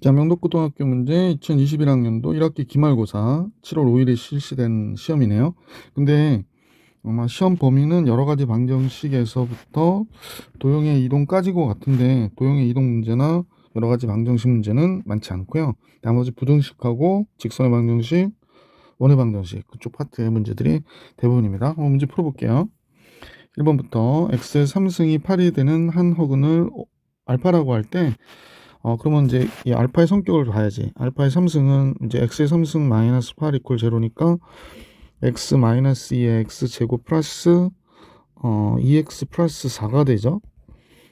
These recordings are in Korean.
자, 명덕고등학교 문제 2021학년도 1학기 기말고사 7월 5일에 실시된 시험이네요. 근데 아마 시험 범위는 여러 가지 방정식에서부터 도형의 이동 까지고 같은데 도형의 이동 문제나 여러 가지 방정식 문제는 많지 않고요. 나머지 부등식하고 직선의 방정식, 원의 방정식 그쪽 파트의 문제들이 대부분입니다. 문제 풀어볼게요. 1번부터 x의 3승이 8이 되는 한 허근을 알파라고 할때 그러면 이제 이 알파의 성격을 봐야지. 알파의 3승은 이제 x의 3승 마이너스 8 이퀄 제로니까 x 마이너스 2의 x 제곱 플러스 2x 플러스 4가 되죠.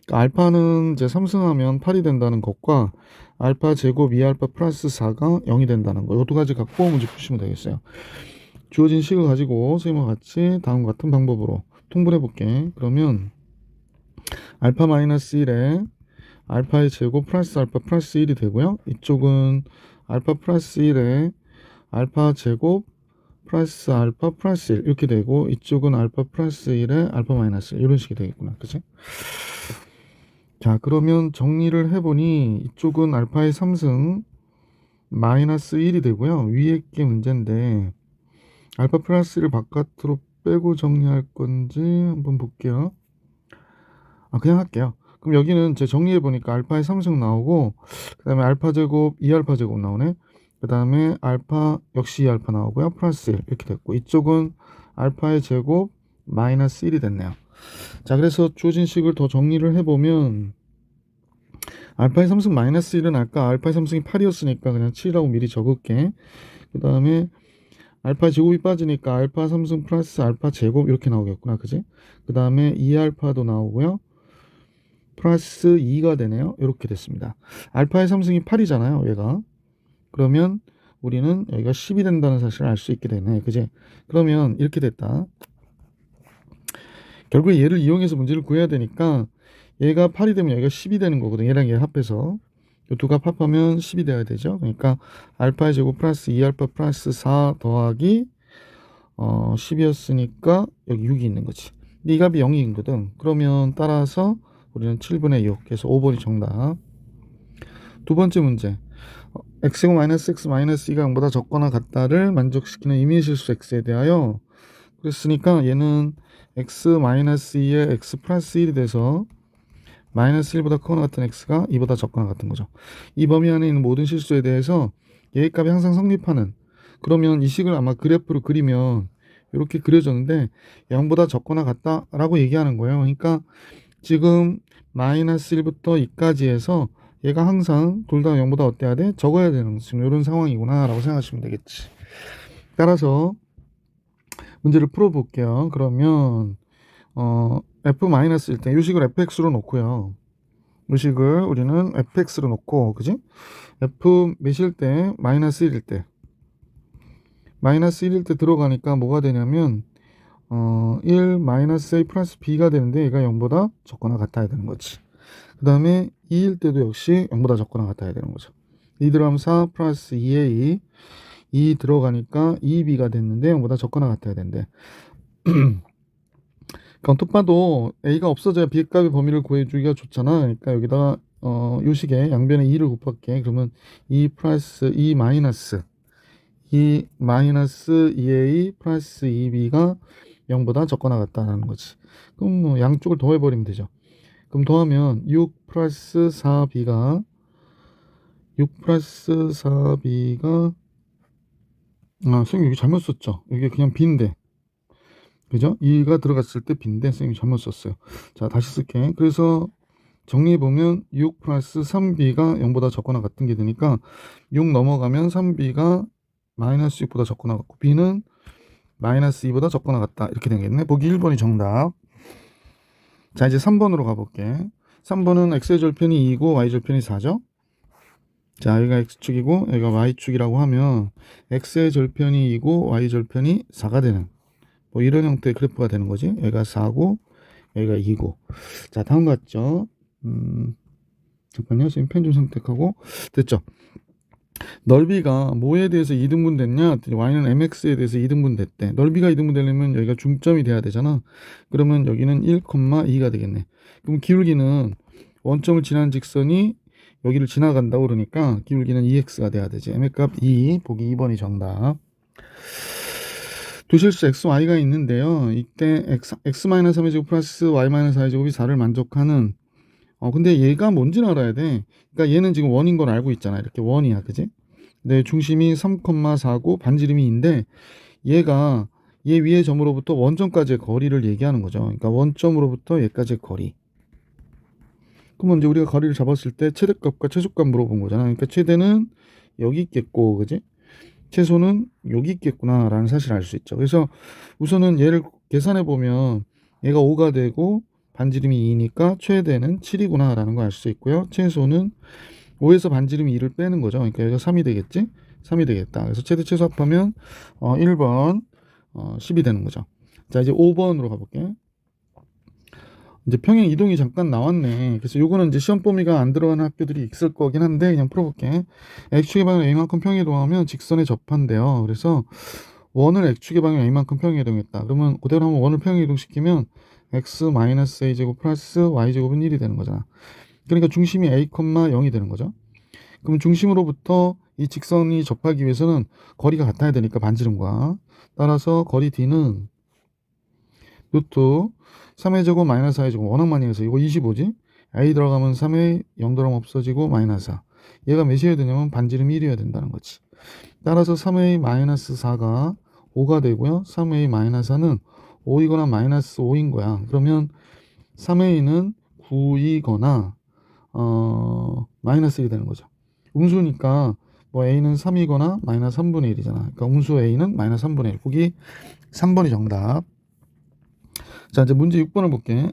그러니까 알파는 이제 3승하면 8이 된다는 것과 알파 제곱 2알파 플러스 4가 0이 된다는 거. 이 두 가지 갖고 문제 푸시면 되겠어요. 주어진 식을 가지고 선생님과 같이 다음과 같은 방법으로 통분해 볼게. 그러면 알파 마이너스 1에 알파의 제곱 플러스 알파 플러스 1이 되고요. 이쪽은 알파 플러스 1에 알파 제곱 플러스 알파 플러스 1 이렇게 되고 이쪽은 알파 플러스 1에 알파 마이너스 1 이런 식이 되겠구나. 그치? 자, 그러면 정리를 해보니 이쪽은 알파의 3승 마이너스 1이 되고요. 위에 게 문제인데 알파 플러스 1을 바깥으로 빼고 정리할 건지 한번 볼게요. 그냥 할게요. 그럼 여기는 제 정리해 보니까 알파의 3승 나오고 그 다음에 알파 제곱 2알파 제곱 나오네. 그 다음에 알파 역시 2알파 나오고요. 플러스 1 이렇게 됐고 이쪽은 알파의 제곱 마이너스 1이 됐네요. 자, 그래서 주어진 식을 더 정리를 해보면 알파의 3승 마이너스 1은 아까 알파의 3승이 8이었으니까 그냥 7이라고 미리 적을게. 그 다음에 알파 제곱이 빠지니까 알파 3승 플러스 알파 제곱 이렇게 나오겠구나. 그지? 그 다음에 2알파도 나오고요. 플러스 2가 되네요. 이렇게 됐습니다. 알파의 3승이 8이잖아요. 얘가. 그러면 우리는 여기가 10이 된다는 사실을 알 수 있게 되네. 그지? 그러면 이렇게 됐다. 결국에 얘를 이용해서 문제를 구해야 되니까 얘가 8이 되면 여기가 10이 되는 거거든. 얘랑 얘 합해서. 이 두 값 합하면 10이 돼야 되죠. 그러니까 알파의 제곱 플러스 2알파 플러스 4 더하기 10이었으니까 여기 6이 있는 거지. 근데 이 값이 0이거든. 그러면 따라서 우리는 7분의 6. 그래서 5번이 정답. 두 번째 문제. x제곱 마이너스 x 마이너스 2가 0보다 적거나 같다를 만족시키는 임의실수 x에 대하여 그랬으니까 얘는 x 마이너스 2에 x 플러스 1이 돼서 마이너스 1보다 크거나 같은 x가 2보다 적거나 같은 거죠. 이 범위 안에 있는 모든 실수에 대해서 얘의 값이 항상 성립하는 그러면 이 식을 아마 그래프로 그리면 이렇게 그려졌는데 0보다 적거나 같다라고 얘기하는 거예요. 그러니까 지금 마이너스 1부터 2까지 해서 얘가 항상 둘 다 0보다 어때야 돼? 적어야 되는 지금 이런 상황이구나 라고 생각하시면 되겠지. 따라서 문제를 풀어볼게요. 그러면 f-1 때 이 식을 fx로 놓고요. 이 식을 우리는 fx로 놓고 그지? f 몇일 때? 마이너스 1일 때 마이너스 1일 때 들어가니까 뭐가 되냐면 1 마이너스 a 플러스 b가 되는데 얘가 0보다 적거나 같아야 되는 거지. 그 다음에 2일 때도 역시 0보다 적거나 같아야 되는 거죠. 2 들어가면 4 플러스 2a 2 들어가니까 2b가 됐는데 0보다 적거나 같아야 된대. 언뜻 봐도 a가 없어져야 b의 값의 범위를 구해주기가 좋잖아. 그러니까 여기다가 요 식에 양변에 2를 곱할게. 그러면 2 플러스 2 마이너스 2 마이너스 2a 플러스 2b가 0보다 적거나 같다는 거지. 그럼 뭐 양쪽을 더해버리면 되죠. 그럼 더하면 6 플러스 4b가 6 플러스 4b가 선생님 여기 잘못 썼죠. 여기 그냥 b인데 그죠? 2가 들어갔을 때 b인데 선생님이 잘못 썼어요. 자, 다시 쓸게. 그래서 정리해보면 6 플러스 3b가 0보다 적거나 같은 게 되니까 6 넘어가면 3b가 마이너스 6보다 적거나 같고 b는 마이너스 2보다 적거나 같다 이렇게 되겠네. 보기 1번이 정답. 자, 이제 3번으로 가볼게. 3번은 x의 절편이 2고 y 절편이 4죠. 자, 여기가 x축이고 여기가 y축이라고 하면 x의 절편이 2고 y 절편이 4가 되는 뭐 이런 형태의 그래프가 되는 거지. 여기가 4고 여기가 2고. 자, 다음 같죠. 잠깐요. 지금 펜 좀 선택하고 됐죠. 넓이가 뭐에 대해서 2등분 됐냐? y는 mx에 대해서 2등분 됐대. 넓이가 2등분 되려면 여기가 중점이 돼야 되잖아. 그러면 여기는 1,2가 되겠네. 그럼 기울기는 원점을 지난 직선이 여기를 지나간다고 그러니까 기울기는 2x가 돼야 되지. m의 값 2, 보기 2번이 정답. 두실수 xy가 있는데요. 이때 x-3의 제곱 플러스 y-4의 제곱이 4를 만족하는 근데 얘가 뭔지를 알아야 돼. 그러니까 얘는 지금 원인 걸 알고 있잖아. 이렇게 원이야. 그지? 네, 중심이 3,4고 반지름이 2인데 얘가 얘 위의 점으로부터 원점까지의 거리를 얘기하는 거죠. 그러니까 원점으로부터 얘까지의 거리. 그러면 이제 우리가 거리를 잡았을 때 최대값과 최소값 물어본 거잖아. 그러니까 최대는 여기 있겠고, 그지? 최소는 여기 있겠구나라는 사실을 알 수 있죠. 그래서 우선은 얘를 계산해 보면 얘가 5가 되고 반지름이 2니까 최대는 7이구나라는 걸 알 수 있고요. 최소는 5에서 반지름이 2를 빼는 거죠. 그러니까 여기가 3이 되겠지? 3이 되겠다. 그래서 최대 최소 합하면 1번 10이 되는 거죠. 자, 이제 5번으로 가볼게. 이제 평행 이동이 잠깐 나왔네. 그래서 요거는 이제 시험 범위가 안 들어가는 학교들이 있을 거긴 한데 그냥 풀어볼게. x축의 방향 a만큼 평행 이동하면 직선에 접한대요. 그래서 원을 x축의 방향 a만큼 평행 이동했다. 그러면 그대로 한번 원을 평행 이동시키면 x-a 제곱 플러스 y 제곱은 1이 되는 거잖아. 그러니까 중심이 a, 0이 되는 거죠. 그럼 중심으로부터 이 직선이 접하기 위해서는 거리가 같아야 되니까 반지름과 따라서 거리 d는 루트 3의 제곱 마이너스 4의 제곱 워낙 많이 해서 이거 25지? a 들어가면 3의 0 들어가면 없어지고 마이너스 4. 얘가 몇이어야 되냐면 반지름 1이어야 된다는 거지. 따라서 3의 마이너스 4가 5가 되고요. 3의 마이너스 4는 5이거나 마이너스 5인 거야. 그러면 3A는 9이거나 마이너스 1이 되는 거죠. 음수니까 뭐 A는 3이거나 마이너스 3분의 1이잖아. 그러니까 음수 A는 마이너스 3분의 1. 거기 3번이 정답. 자, 이제 문제 6번을 볼게.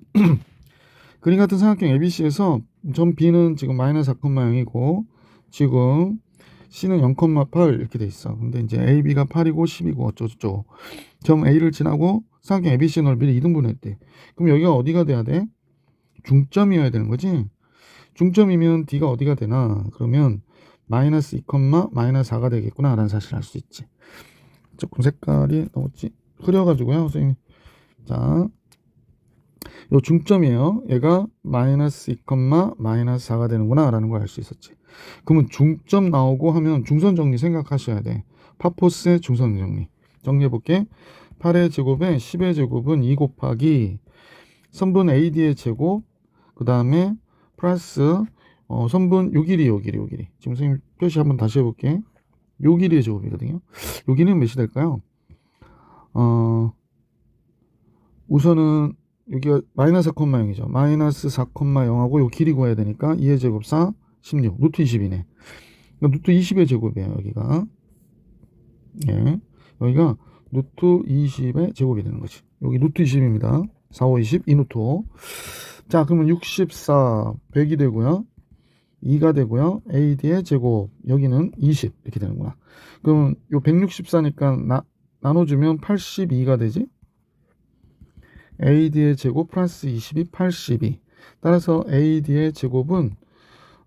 그림 같은 삼각형 ABC에서 점 B는 지금 마이너스 4,0이고 지금 C는 0,8 이렇게 돼 있어. 근데 이제 AB가 8이고 10이고 어쩌고저쩌고. 점 A를 지나고 삼각형 ABC의 넓이를 2등분했대. 그럼 여기가 어디가 돼야 돼? 중점이어야 되는 거지. 중점이면 D가 어디가 되나? 그러면 마이너스 2, 마이너스 4가 되겠구나 라는 사실을 알 수 있지. 조금 색깔이 너무 흐려가지고요. 선생님. 자, 요 중점이에요. 얘가 마이너스 2, 마이너스 4가 되는구나 라는 걸 알 수 있었지. 그러면 중점 나오고 하면 중선 정리 생각하셔야 돼. 파포스의 중선 정리. 정리해볼게. 8의 제곱에 10의 제곱은 2 곱하기 선분 AD의 제곱, 그 다음에 플러스 선분 요 길이. 지금 선생님 표시 한번 다시 해볼게. 요 길이의 제곱이거든요. 요 길이는 몇이 될까요? 우선은 여기가 마이너스 4,0이죠. 마이너스 4,0하고 요 길이 구해야 되니까 2의 제곱 4, 16, 루트 20이네. 그러니까 루트 20의 제곱이에요. 여기가. 예. 여기가 루트 20의 제곱이 되는 거지. 여기 루트 20입니다. 4, 5, 20, 2 루트 5. 자, 그러면 64, 100이 되고요. 2가 되고요. AD의 제곱, 여기는 20 이렇게 되는구나. 그럼 요 164니까 나눠주면 82가 되지? AD의 제곱 플러스 20이 82. 따라서 AD의 제곱은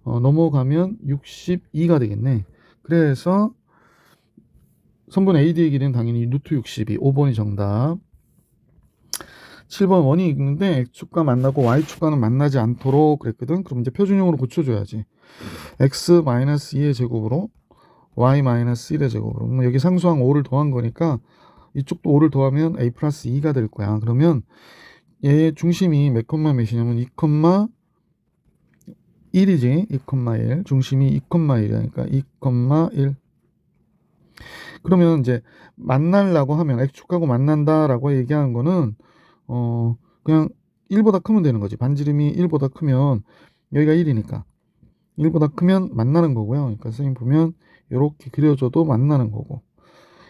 넘어가면 62가 되겠네. 그래서 선분 AD의 길이는 당연히 루트 62. 5번이 정답. 7번 원이 있는데 X축과 만나고 Y축과는 만나지 않도록 그랬거든. 그럼 이제 표준형으로 고쳐줘야지. X-2의 제곱으로 Y-1의 제곱으로. 그럼 여기 상수항 5를 더한 거니까 이쪽도 5를 더하면 A 플러스 2가 될 거야. 그러면 얘의 중심이 몇 콤마 몇이냐면 2,1이지. 2,1. 중심이 2,1이니까 2,1. 그러면 이제 만나려고 하면 X축하고 만난다라고 얘기하는 거는 그냥 1보다 크면 되는 거지. 반지름이 1보다 크면 여기가 1이니까 1보다 크면 만나는 거고요. 그러니까 선생님 보면 이렇게 그려줘도 만나는 거고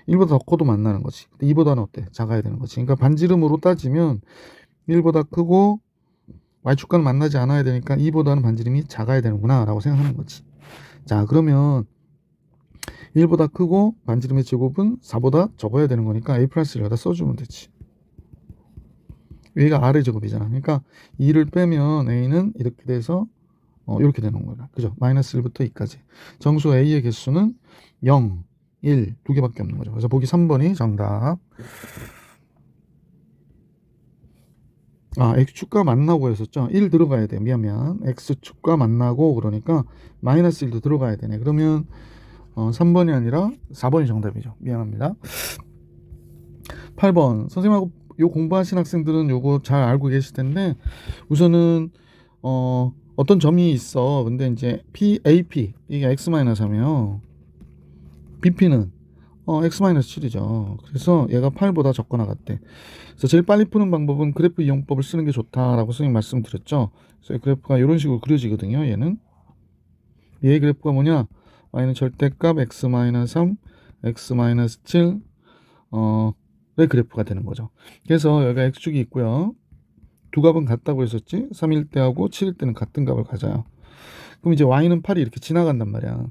1보다 더 커도 만나는 거지. 2보다는 어때? 작아야 되는 거지. 그러니까 반지름으로 따지면 1보다 크고 Y축과는 만나지 않아야 되니까 2보다는 반지름이 작아야 되는구나 라고 생각하는 거지. 자, 그러면 1보다 크고 반지름의 제곱은 4보다 적어야 되는 거니까 A 플러스를 여기다 써주면 되지. 여기가 R의 제곱이잖아. 그러니까 2를 빼면 A는 이렇게 돼서 이렇게 되는 거야. 그죠? 마이너스 1부터 2까지. 정수 A의 개수는 0, 1, 두 개밖에 없는 거죠. 그래서 보기 3번이 정답. x축과 만나고 했었죠. 1 들어가야 돼. 미안. x축과 만나고 그러니까 마이너스 1도 들어가야 되네. 그러면 3번이 아니라 4번이 정답이죠. 미안합니다. 8번. 선생님하고 요 공부하신 학생들은 요거 잘 알고 계실 텐데 우선은 어떤 점이 있어. 근데 이제 PAP 이게 x-3이면 BP는 x-7이죠. 그래서 얘가 8보다 적거나 같대. 그래서 제일 빨리 푸는 방법은 그래프 이용법을 쓰는 게 좋다라고 선생님 말씀드렸죠. 그래서 그래프가 이런 식으로 그려지거든요. 얘는 얘의 그래프가 뭐냐? y는 절대값 x-3, x-7 의 그래프가 되는 거죠. 그래서 여기가 x축이 있고요. 두 값은 같다고 했었지. 3일 때하고 7일 때는 같은 값을 가져요. 그럼 이제 y는 8이 이렇게 지나간단 말이야.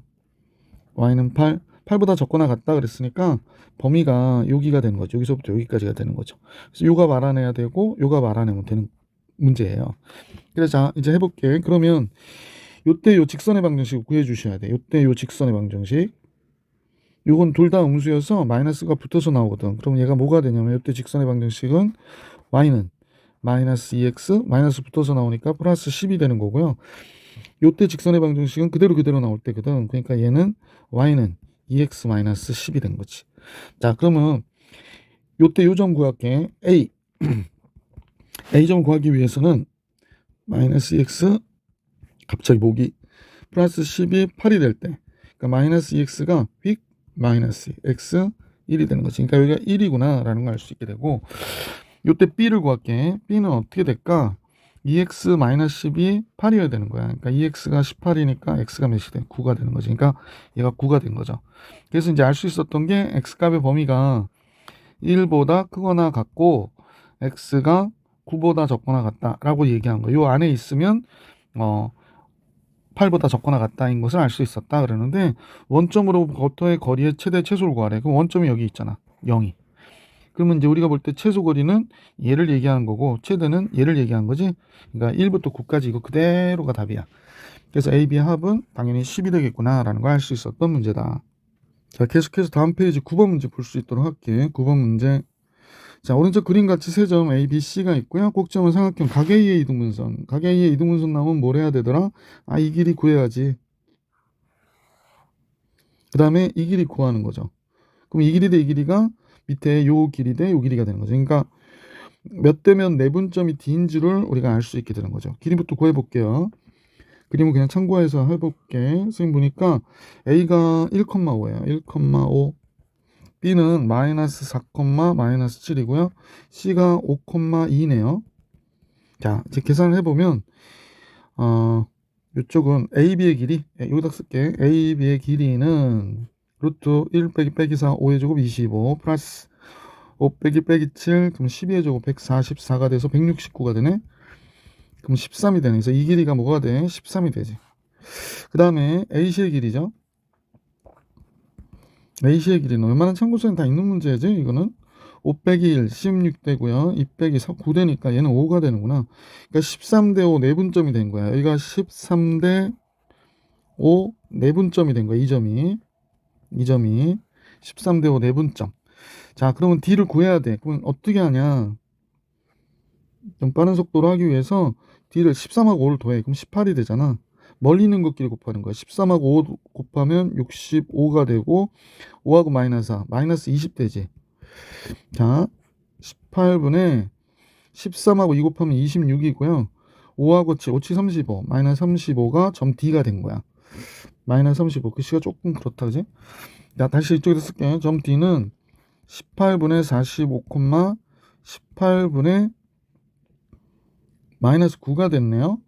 y는 8보다 적거나 같다 그랬으니까 범위가 여기가 되는 거죠. 여기서부터 여기까지가 되는 거죠. 그래서 요값 알아내야 되고 요값 알아내면 되는 문제예요. 그래서 자 이제 해볼게. 그러면 요때 요 직선의 방정식을 구해주셔야 돼. 요때 요 직선의 방정식. 요건 둘 다 음수여서 마이너스가 붙어서 나오거든. 그럼 얘가 뭐가 되냐면 요때 직선의 방정식은 y는 마이너스 2x 마이너스 붙어서 나오니까 플러스 10이 되는 거고요. 요때 직선의 방정식은 그대로 나올 때거든. 그러니까 얘는 y는 2x 마이너스 10이 된 거지. 자 그러면 요때 요점 구할게. a a점 구하기 위해서는 마이너스 2x 갑자기 목이 플러스 10이 8이 될 때 그러니까 마이너스 2x가 휙 마이너스 x 1이 되는 거지. 그러니까 여기가 1이구나 라는 걸 알 수 있게 되고 요때 b를 구할게. b는 어떻게 될까? 2x 마이너스 10이 8이어야 되는 거야. 그러니까 2x가 18이니까 x가 몇이 돼? 9가 되는 거지. 그러니까 얘가 9가 된 거죠. 그래서 이제 알 수 있었던 게 x값의 범위가 1보다 크거나 같고 x가 9보다 적거나 같다라고 얘기한 거. 요 안에 있으면 8보다 적거나 같다인 것을 알 수 있었다 그러는데 원점으로부터의 거리의 최대 최소를 구하래. 그럼 원점이 여기 있잖아. 0이. 그러면 이제 우리가 볼 때 최소 거리는 얘를 얘기하는 거고 최대는 얘를 얘기하는 거지. 그러니까 1부터 9까지 이거 그대로가 답이야. 그래서 A, B의 합은 당연히 10이 되겠구나라는 걸 알 수 있었던 문제다. 자, 계속해서 다음 페이지 9번 문제 볼 수 있도록 할게. 9번 문제. 자, 오른쪽 그림같이 세 점 A, B, C가 있고요. 꼭점은 삼각형 각A의 이등분선. 각A의 이등분선 나오면 뭘 해야 되더라? 이 길이 구해야지. 그 다음에 이 길이 구하는 거죠. 그럼 이 길이 대 이 길이가 밑에 요 길이 대 요 길이가 되는 거죠. 그러니까 몇 대면 내분점이 D인지를 우리가 알 수 있게 되는 거죠. 길이부터 구해볼게요. 그림을 그냥 참고해서 해볼게. 선생님 보니까 A가 1,5예요. 1,5. B는 마이너스 4, 마이너스 7이고요. C가 5,2네요. 자, 이제 계산을 해보면 이쪽은 AB의 길이 여기다 쓸게. AB의 길이는 루트 1 빼기 4 5의 제곱 25 플러스 5 빼기 7 그럼 12의 제곱 144가 돼서 169가 되네. 그럼 13이 되네. 그래서 이 길이가 뭐가 돼? 13이 되지. 그 다음에 AC의 길이죠. AC의 길이는 웬만한 참고서엔 다 있는 문제지. 이거는 5 빼기 1 16 되고요. 2 빼기 4 9 되니까 얘는 5가 되는구나. 그러니까 13대 5 내분점이 된 거야. 여기가 13대 5 내분점이 된 거야. 이 점이 13대 5 내분점. 자, 그러면 D를 구해야 돼. 그러면 어떻게 하냐? 좀 빠른 속도로 하기 위해서 D를 13하고 5를 더해. 그럼 18이 되잖아. 멀리 있는 것끼리 곱하는 거야. 13하고 5 곱하면 65가 되고 5하고 마이너스 4, 마이너스 20 되지. 자, 18분의 13하고 2 곱하면 26이고요. 5하고 7, 5, 7, 35, 마이너스 35가 점 D가 된 거야. 마이너스 35, 글씨가 조금 그렇다, 그지? 자, 다시 이쪽에다 쓸게요. 점 D는 18분의 45, 18분의 마이너스 9가 됐네요.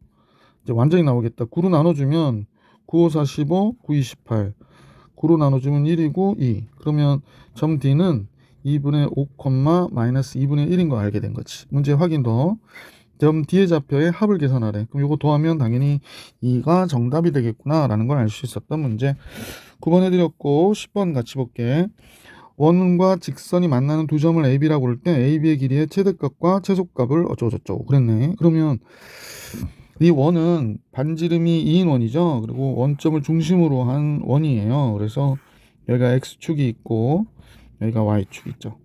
이제 완전히 나오겠다. 9로 나눠주면 9, 5, 45, 9, 28. 9로 나눠주면 1이고 2. 그러면 점 D는 2분의 5, 마이너스 2분의 1인 거 알게 된 거지. 문제 확인 더. 점 D의 좌표의 합을 계산하래. 그럼 이거 더하면 당연히 2가 정답이 되겠구나 라는 걸 알 수 있었던 문제. 9번 해드렸고 10번 같이 볼게. 원과 직선이 만나는 두 점을 AB라고 그럴 때 AB의 길이의 최대값과 최소값을 어쩌고저쩌고 그랬네. 그러면 이 원은 반지름이 2인 원이죠. 그리고 원점을 중심으로 한 원이에요. 그래서 여기가 X축이 있고 여기가 Y축이 있죠.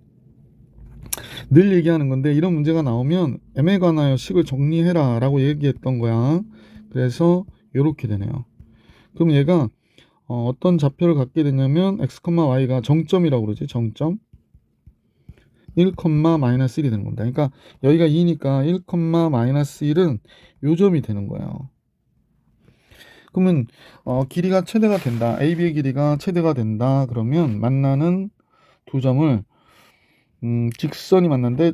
늘 얘기하는 건데 이런 문제가 나오면 m에 관하여 식을 정리해라 라고 얘기했던 거야. 그래서 이렇게 되네요. 그럼 얘가 어떤 좌표를 갖게 되냐면 x, y가 정점이라고 그러지. 정점 1, 마이너스 1이 되는 겁니다. 그러니까 여기가 2니까 1, 마이너스 1은 요점이 되는 거예요. 그러면 길이가 최대가 된다. AB의 길이가 최대가 된다. 그러면 만나는 두 점을 직선이 만났는데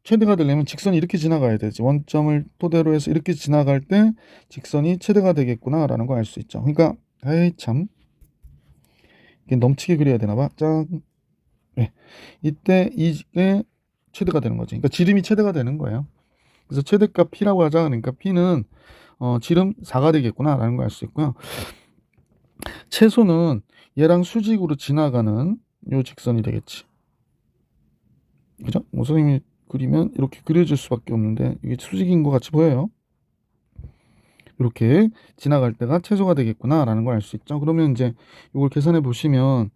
최대가 되려면 직선이 이렇게 지나가야 되지. 원점을 토대로 해서 이렇게 지나갈 때 직선이 최대가 되겠구나 라는 걸 알 수 있죠. 그러니까 에이 참 이게 넘치게 그려야 되나 봐. 짠. 네. 이때 이게 최대가 되는 거지. 그러니까 지름이 최대가 되는 거예요. 그래서 최대값 P라고 하자. 그러니까 P는 지름 4가 되겠구나 라는 걸 알 수 있고요. 최소는 얘랑 수직으로 지나가는 요 직선이 되겠지. 그죠? 뭐 선생님이 그리면 이렇게 그려질 수밖에 없는데 이게 수직인 것 같이 보여요. 이렇게 지나갈 때가 최소가 되겠구나 라는 걸 알 수 있죠. 그러면 이제 이걸 계산해 보시면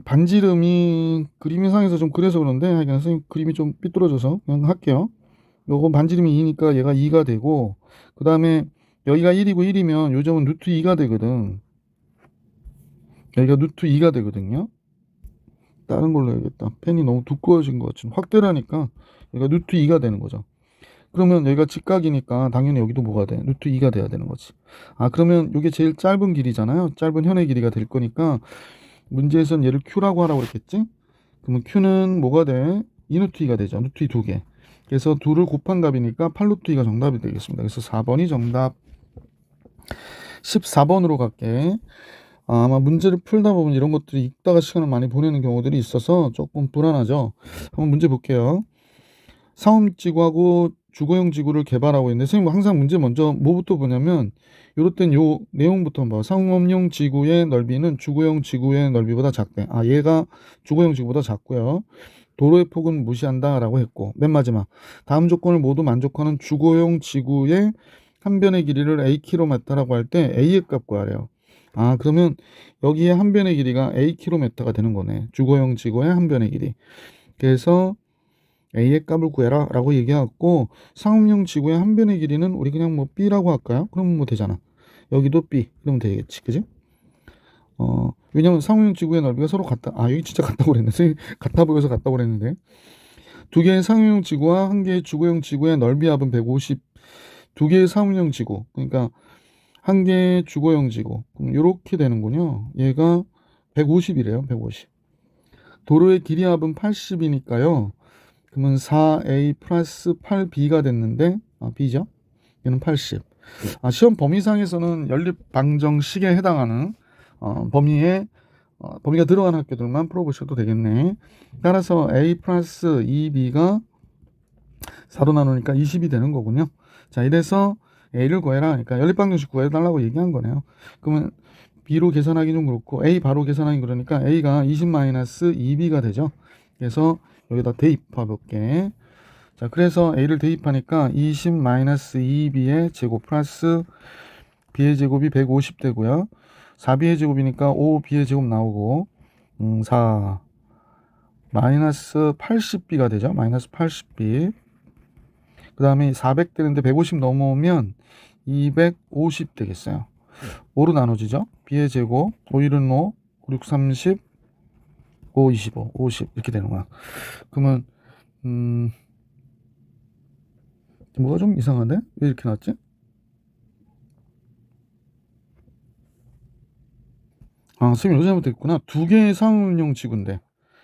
반지름이 그림상에서 좀 그래서 그런데 하여간 선생님 그림이 좀 삐뚤어져서 그냥 할게요. 요거 반지름이 2니까 얘가 2가 되고 그 다음에 여기가 1이고 1이면 요 점은 루트 2가 되거든. 여기가 루트 2가 되거든요. 다른 걸로 해야겠다. 펜이 너무 두꺼워진 것 같지. 확대라니까 여기가 루트 2가 되는 거죠. 그러면 여기가 직각이니까 당연히 여기도 뭐가 돼? 루트 2가 돼야 되는 거지. 아 그러면 이게 제일 짧은 길이잖아요. 짧은 현의 길이가 될 거니까 문제에선 얘를 Q라고 하라고 그랬겠지? 그러면 Q는 뭐가 돼? 2루트 2가 되죠. 루트 2 2개. 그래서 2를 곱한 값이니까 8루트 2가 정답이 되겠습니다. 그래서 4번이 정답. 14번으로 갈게. 아마 문제를 풀다 보면 이런 것들이 읽다가 시간을 많이 보내는 경우들이 있어서 조금 불안하죠. 한번 문제 볼게요. 상업지구하고 주거용 지구를 개발하고 있는데 선생님 항상 문제 먼저 뭐부터 보냐면 요럴 땐 요 내용부터 한번 봐. 상업용 지구의 넓이는 주거용 지구의 넓이보다 작대. 아 얘가 주거용 지구보다 작고요. 도로의 폭은 무시한다 라고 했고 맨 마지막 다음 조건을 모두 만족하는 주거용 지구의 한 변의 길이를 Akm라고 할 때 A의 값 구하래요. 아 그러면 여기에 한 변의 길이가 Akm가 되는 거네. 주거용 지구의 한 변의 길이. 그래서 A의 값을 구해라 라고 얘기하고 상업용 지구의 한 변의 길이는 우리 그냥 뭐 B라고 할까요? 그러면 뭐 되잖아. 여기도 B 그러면 되겠지. 그지? 왜냐면 상업용 지구의 넓이가 서로 같다. 아 여기 진짜 같다고 그랬네. 같아 보여서 같다고 그랬는데 두 개의 상업용 지구와 한 개의 주거용 지구의 넓이 합은 150. 두 개의 상업용 지구 그러니까 한 개의 주거용 지구 그럼 이렇게 되는군요. 얘가 150이래요. 150. 도로의 길이 합은 80이니까요. 그러면 4A 플러스 8B가 됐는데 B죠? 얘는 80. 시험 범위상에서는 연립방정식에 해당하는 범위가 들어간 학교들만 풀어보셔도 되겠네. 따라서 A 플러스 2B가 4로 나누니까 20이 되는 거군요. 자, 이래서 A를 구해라. 그러니까 연립방정식 구해달라고 얘기한 거네요. 그러면 B로 계산하기 좀 그렇고 A 바로 계산하기 그러니까 A가 20-2B가 되죠. 그래서 여기다 대입해 볼게. 자, 그래서 A를 대입하니까 20-2B의 제곱 플러스 B의 제곱이 150 되고요. 4B의 제곱이니까 5B의 제곱 나오고 4 마이너스 80B가 되죠. 마이너스 80B. 그 다음에 400 되는데 150 넘어오면 250 되겠어요. 5로 나눠지죠. B의 제곱 5, 1은 5, 5, 6, 30, 5, 25, 50 이렇게 되는 거야. 그러면 뭐가 좀 이상한데? 왜 이렇게 나왔지? 선생님 여기 잘못됐구나. 두 개의 상업용 지구인데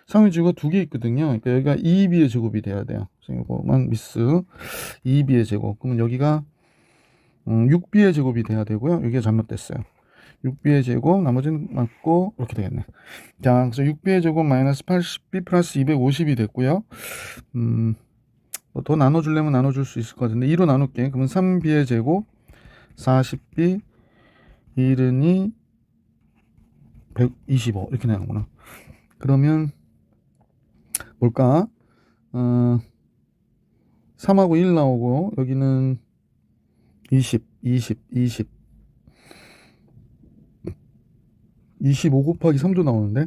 상업용 지구가 두 개 있거든요. 그러니까 여기가 2B의 제곱이 돼야 돼요. 선생님 이거만 미스 2B의 제곱. 그러면 여기가 6B의 제곱이 돼야 되고요. 여기가 잘못됐어요. 6B의 제곱 나머지는 맞고 이렇게 되겠네. 자, 그래서 6B의 제곱 마이너스 80B 플러스 250이 됐고요. 뭐더 나눠주려면 나눠줄 수 있을 것 같은데 2로 나눌게. 그러면 3B의 제곱 40B 1은 125 이렇게 나오는구나. 그러면 뭘까? 3하고 1 나오고 여기는 20 25 곱하기 3도 나오는데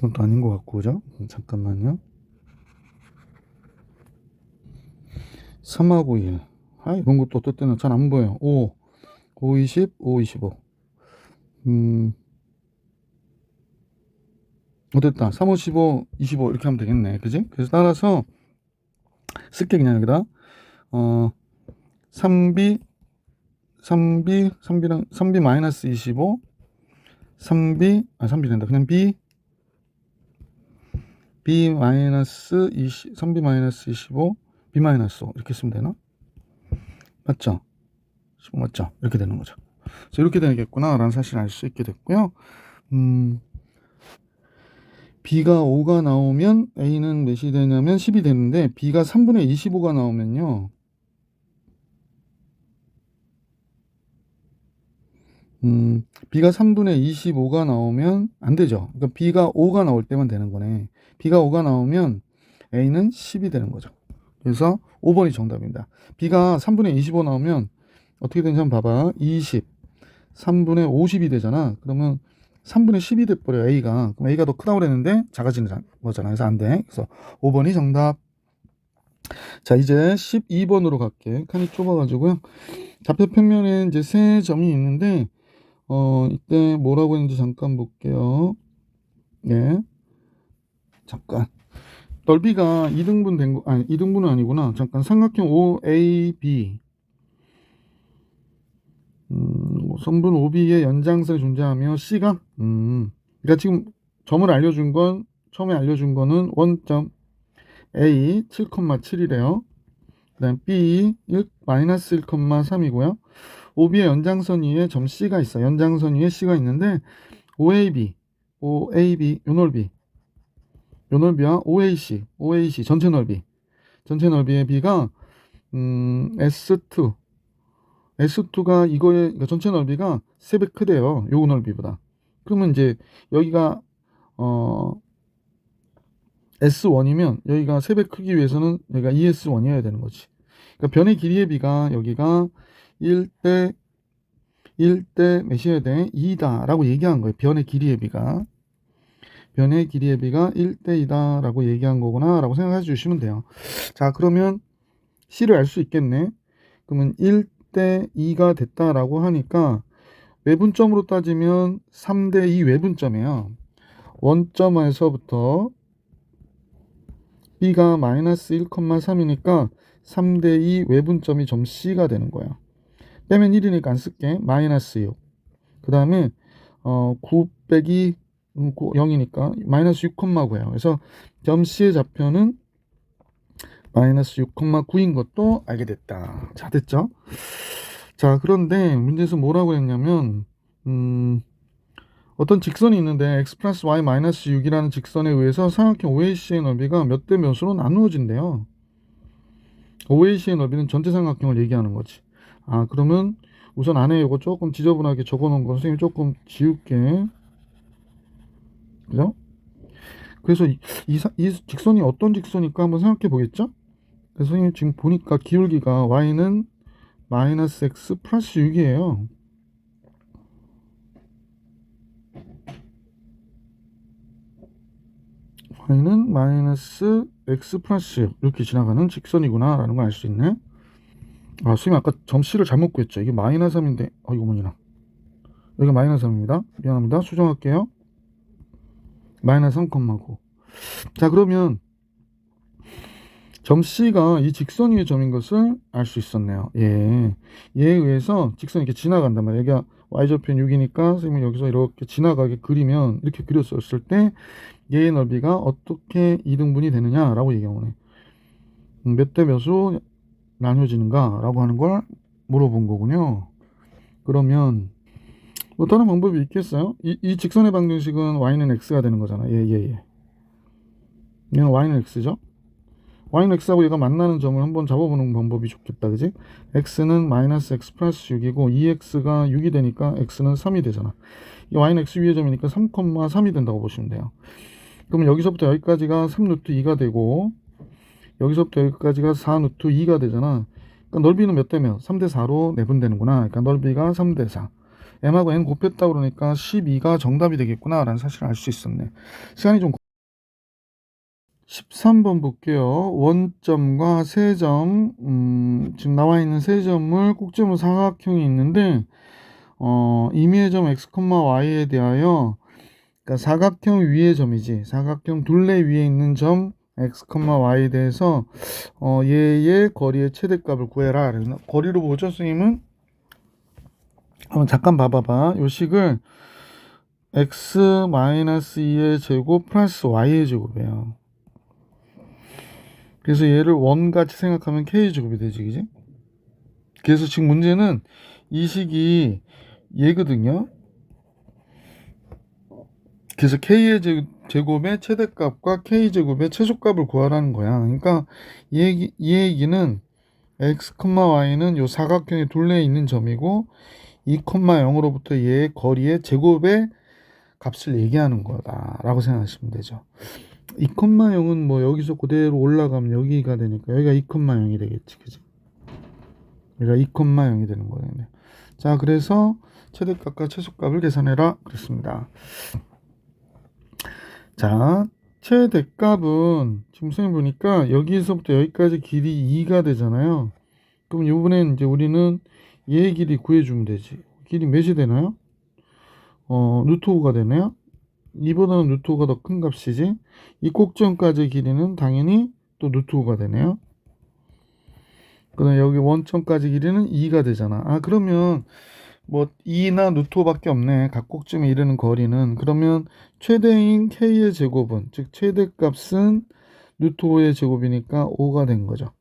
이건 또 아닌 것 같고, 그죠? 잠깐만요. 3하고 1. 이런 것도 어떨 때는 잘 안 보여. 5, 5, 20, 5, 25. 됐다. 3, 5, 15, 25 이렇게 하면 되겠네. 그지? 그래서 따라서 쓸게 그냥 여기다. 3B, 3B 마이너스 25, 3B 된다. 그냥 B 마이너스 20, 3B 마이너스 25, B 마이너스 5 이렇게 쓰면 되나? 맞죠? 15 맞죠? 이렇게 되는 거죠. 그래서 이렇게 되겠구나 라는 사실을 알 수 있게 됐고요. B가 5가 나오면 A는 몇이 되냐면 10이 되는데 B가 3분의 25가 나오면요. B가 3분의 25가 나오면 안 되죠. 그러니까 B가 5가 나올 때만 되는 거네. B가 5가 나오면 A는 10이 되는 거죠. 그래서 5번이 정답입니다. B가 3분의 25 나오면 어떻게 되는지 한번 봐봐. 20, 3분의 50이 되잖아. 그러면 3분의 10이 돼버려 A가. 그럼 A가 더 크다고 그랬는데 작아지는 거잖아. 그래서 안 돼. 그래서 5번이 정답. 자, 이제 12번으로 갈게. 칸이 좁아가지고요. 좌표 평면에 이제 세 점이 있는데 이때 뭐라고 했는지 잠깐 볼게요. 예. 잠깐. 넓이가 2등분 된 거, 2등분은 아니구나. 잠깐. 삼각형 OAB. 선분 OB의 연장선이 존재하며 C가, 그러니까 지금 점을 알려준 건, 처음에 알려준 거는 원점 A 7,7이래요. 그 다음 B 마이너스 1,3이고요. OB의 연장선 위에 점 C가 있어. 연장선 위에 C가 있는데 OAB 요 넓이와 OAC 전체 넓이의 B가 S2가 이거의 그러니까 전체 넓이가 3배 크대요. 요 넓이보다. 그러면 이제 여기가 S1이면 여기가 3배 크기 위해서는 여기가 ES1이어야 되는 거지. 그러니까 변의 길이의 B가 여기가 1대 몇이어야 돼? 2다 라고 얘기한 거예요. 변의 길이의 B가 1대 2다 라고 얘기한 거구나 라고 생각해 주시면 돼요. 자, 그러면 C를 알 수 있겠네. 그러면 1대 2가 됐다라고 하니까 외분점으로 따지면 3대 2 외분점이에요. 원점에서부터 B가 마이너스 1,3이니까 3대 2 외분점이 점 C가 되는 거예요. 빼면 1이니까 안 쓸게. 마이너스 6. 그 다음에 9 빼기 0이니까 마이너스 6,9예요. 그래서 점 C의 좌표는 마이너스 6,9인 것도 알게 됐다. 자, 됐죠? 자, 그런데 문제에서 뭐라고 했냐면 어떤 직선이 있는데 x 플러스 y 마이너스 6이라는 직선에 의해서 삼각형 OAC의 넓이가 몇 대 몇으로 나누어진대요. OAC의 넓이는 전체 삼각형을 얘기하는 거지. 그러면 우선 안에 이거 조금 지저분하게 적어놓은 거 선생님이 조금 지울게. 그죠? 그래서 이 직선이 어떤 직선일까 한번 생각해 보겠죠? 그래서 선생님 지금 보니까 기울기가 y는 마이너스 x 플러스 6이에요. y는 마이너스 x 플러스 6 이렇게 지나가는 직선이구나 라는 걸 알 수 있네. 선생님 아까 점 C를 잘못 구했죠. 이게 마이너스 3인데 이거 뭐냐, 여기가 마이너스 3입니다. 미안합니다. 수정할게요. 마이너스 3,9. 자, 그러면 점 C가 이 직선 위의 점인 것을 알 수 있었네요. 얘에 의해서 직선이 이렇게 지나간단 말이에요. 여기가 y좌표는 6이니까 선생님이 여기서 이렇게 지나가게 그리면 이렇게 그렸었을 때 얘의 넓이가 어떻게 2등분이 되느냐라고 얘기하네. 몇 대 몇으로 나뉘어지는가 라고 하는 걸 물어본 거군요. 그러면 뭐 다른 방법이 있겠어요? 이 직선의 방정식은 y는 x가 되는 거잖아. 얘는 y는 x죠. y는 x하고 얘가 만나는 점을 한번 잡아보는 방법이 좋겠다. 그지? x는 마이너스 x 플러스 6이고 2x가 6이 되니까 x는 3이 되잖아. 이 y는 x 위의 점이니까 3,3이 된다고 보시면 돼요. 그러면 여기서부터 여기까지가 3루트 2가 되고 여기서부터 여기까지가 4루트 2가 되잖아. 그러니까 넓이는 몇 대 몇? 3대 4로 내분되는구나. 그러니까 넓이가 3대 4. m하고 n 곱했다 그러니까 12가 정답이 되겠구나 라는 사실을 알 수 있었네. 시간이 좀 13번 볼게요. 원점과 세점, 지금 나와 있는 세 점을 꼭지점으로 사각형이 있는데 임의의 점 x, y에 대하여, 그러니까 사각형 위의 점이지, 사각형 둘레 위에 있는 점 x, y에 대해서 얘의 거리의 최대값을 구해라. 그래서 거리로 보죠, 선생님은? 한번 잠깐 봐봐봐. 요 식을 x-2의 제곱 플러스 y의 제곱이에요. 그래서 얘를 원같이 생각하면 k의 제곱이 되지, 그지? 그래서 지금 문제는 이 식이 얘거든요. 그래서 k의 제곱의 최대값과 k제곱의 최소값을 구하라는 거야. 그러니까 이 얘기는 x, y는 요 사각형의 둘레에 있는 점이고 2,0으로부터 얘의 거리의 제곱의 값을 얘기하는 거다라고 생각하시면 되죠. 2,0은 뭐 여기서 그대로 올라가면 여기가 되니까 여기가 2,0이 되겠지, 그지? 여기가 2,0이 되는 거예요. 자, 그래서 최대값과 최소값을 계산해라 그랬습니다. 자, 최대값은 지금 선생님 보니까 여기서부터 여기까지 길이 2가 되잖아요. 그럼 이번엔 이제 우리는 얘의 길이 구해주면 되지. 길이 몇이 되나요? 루트 5가 되네요. 2보다는 루트 5가 더 큰 값이지. 이 꼭지점까지의 길이는 당연히 또 루트 5가 되네요. 그다음 여기 원점까지 길이는 2가 되잖아. 아, 그러면 뭐 2나 루트 5밖에 없네. 각 꼭지점에 이르는 거리는. 그러면 최대인 k의 제곱은, 즉 최대값은 루트 5의 제곱이니까 5가 된 거죠.